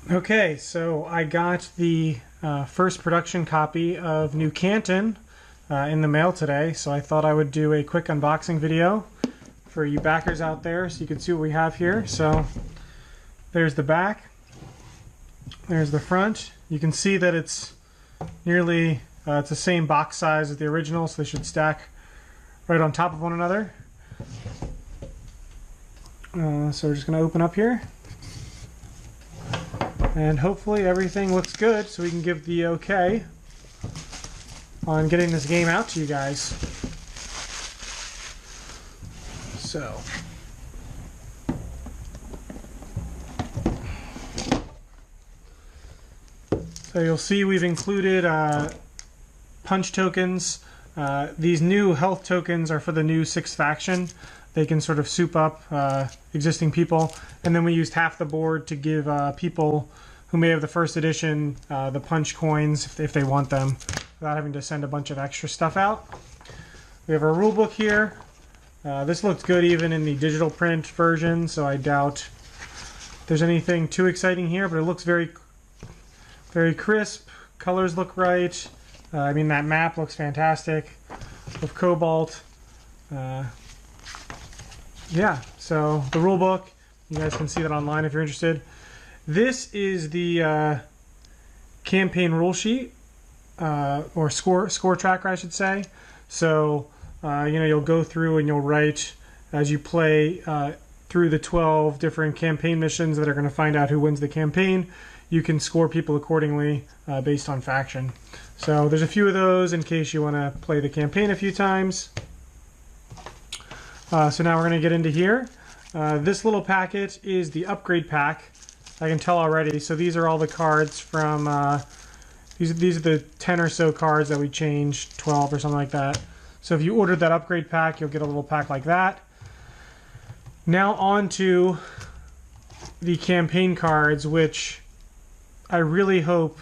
Okay, so I got the first production copy of New Canton in the mail today, so I thought I would do a quick unboxing video for you backers out there so you can see what we have here. So there's the back, there's the front. You can see that it's nearly it's the same box size as the original, so they should stack right on top of one another. So we're just going to open up here. And hopefully everything looks good so we can give the okay on getting this game out to you guys. So you'll see we've included punch tokens. These new health tokens are for the new 6th faction. They can sort of soup up existing people, and then we used half the board to give people who may have the first edition the punch coins if they want them, without having to send a bunch of extra stuff out. We have our rule book here. This looked good even in the digital print version, so I doubt there's anything too exciting here, but it looks very crisp. Colors look right. I mean, that map looks fantastic with Cobalt. Yeah, so the rule book, you guys can see that online if you're interested. This is the campaign rule sheet, or score tracker, I should say. So, you'll go through and you'll write as you play through the 12 different campaign missions that are going to find out who wins the campaign. You can score people accordingly based on faction. So there's a few of those in case you want to play the campaign a few times. So now we're going to get into here. This little packet is the upgrade pack. I can tell already. So these are all the cards from, these are the 10 or so cards that we changed, 12 or something like that. So if you ordered that upgrade pack, you'll get a little pack like that. Now on to the campaign cards, which I really hope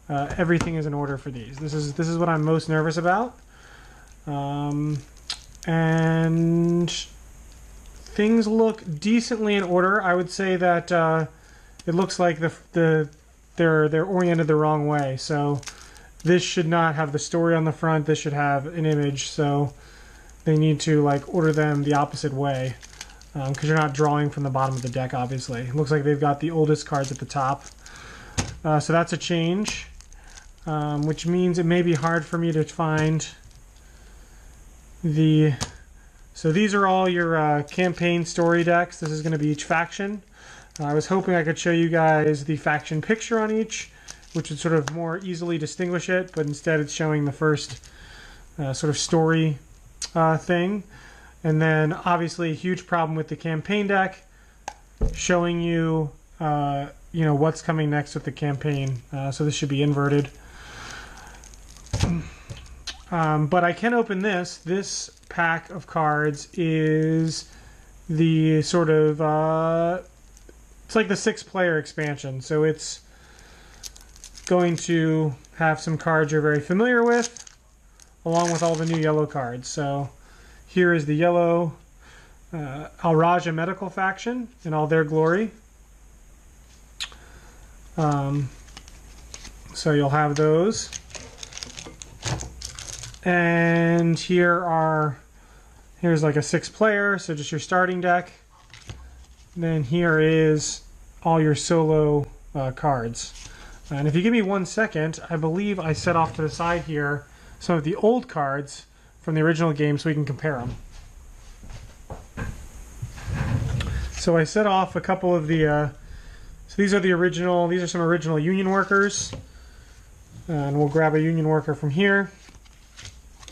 everything is in order for these. This is what I'm most nervous about. And things look decently in order. I would say that it looks like they're oriented the wrong way. So this should not have the story on the front. This should have an image. So they need to order them the opposite way, because you're not drawing from the bottom of the deck. Obviously, it looks like they've got the oldest cards at the top. So that's a change, which means it may be hard for me to find so these are all your campaign story decks. This is going to be each faction. I was hoping I could show you guys the faction picture on each, which would sort of more easily distinguish it, but instead it's showing the first sort of story thing. And then obviously a huge problem with the campaign deck, showing you what's coming next with the campaign. So this should be inverted. But I can open this. This pack of cards is the sort of, it's like the 6-player expansion. So it's going to have some cards you're very familiar with, along with all the new yellow cards. So here is the yellow Al-Raja Medical faction in all their glory. So you'll have those. And here's like a 6-player, so just your starting deck. And then here is all your solo cards. And if you give me 1 second, I believe I set off to the side here some of the old cards from the original game so we can compare them. So I set off a couple of the, so these are some original Union workers. And we'll grab a Union worker from here.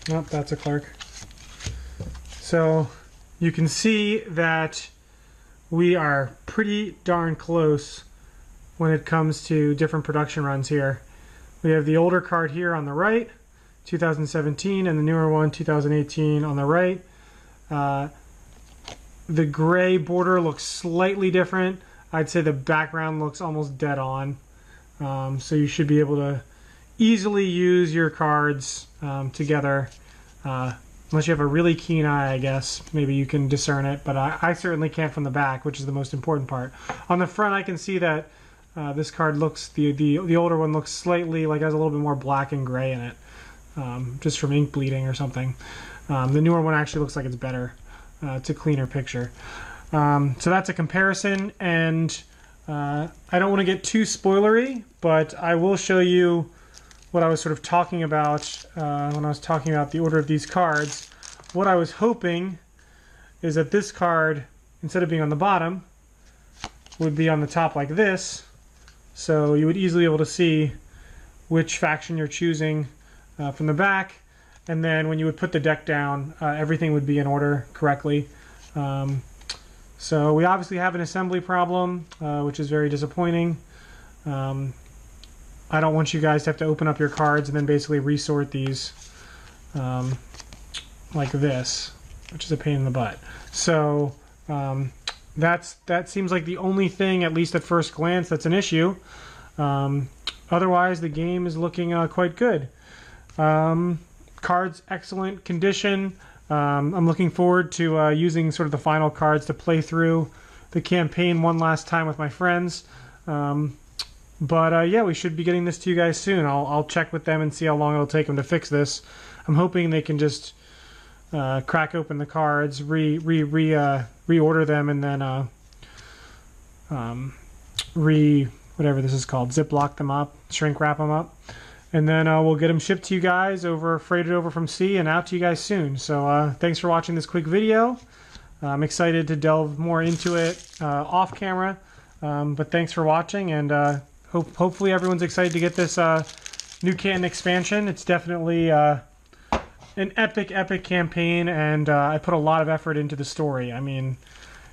Nope, that's a clerk. So you can see that we are pretty darn close when it comes to different production runs here. We have the older card here on the right, 2017, and the newer one, 2018, on the right. The gray border looks slightly different. I'd say the background looks almost dead on. So you should be able to easily use your cards together, unless you have a really keen eye, I guess. Maybe you can discern it, but I certainly can't from the back, which is the most important part. On the front, I can see that This card looks, the older one looks slightly like it has a little bit more black and gray in it, just from ink bleeding or something. The newer one actually looks like it's better. It's a cleaner picture. So that's a comparison, and I don't want to get too spoilery, but I will show you what I was sort of talking about when I was talking about the order of these cards. What I was hoping is that this card, instead of being on the bottom, would be on the top like this, so you would easily be able to see which faction you're choosing from the back, and then when you would put the deck down, everything would be in order correctly. So we obviously have an assembly problem, which is very disappointing. I don't want you guys to have to open up your cards and then basically resort these like this, which is a pain in the butt. So that seems like the only thing, at least at first glance, that's an issue. Otherwise, the game is looking quite good. Cards, excellent condition. I'm looking forward to using sort of the final cards to play through the campaign one last time with my friends. But yeah, we should be getting this to you guys soon. I'll check with them and see how long it'll take them to fix this. I'm hoping they can just crack open the cards, reorder them, and then whatever this is called, Ziploc them up, shrink wrap them up, and then we'll get them shipped to you guys, freighted over from sea and out to you guys soon. So thanks for watching this quick video. I'm excited to delve more into it off camera, but thanks for watching, and hopefully everyone's excited to get this new Canton expansion. It's definitely an epic campaign, and I put a lot of effort into the story. I mean,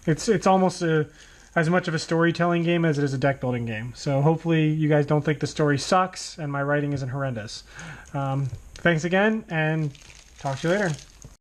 it's almost as much of a storytelling game as it is a deck building game. So hopefully you guys don't think the story sucks and my writing isn't horrendous. Thanks again, and talk to you later.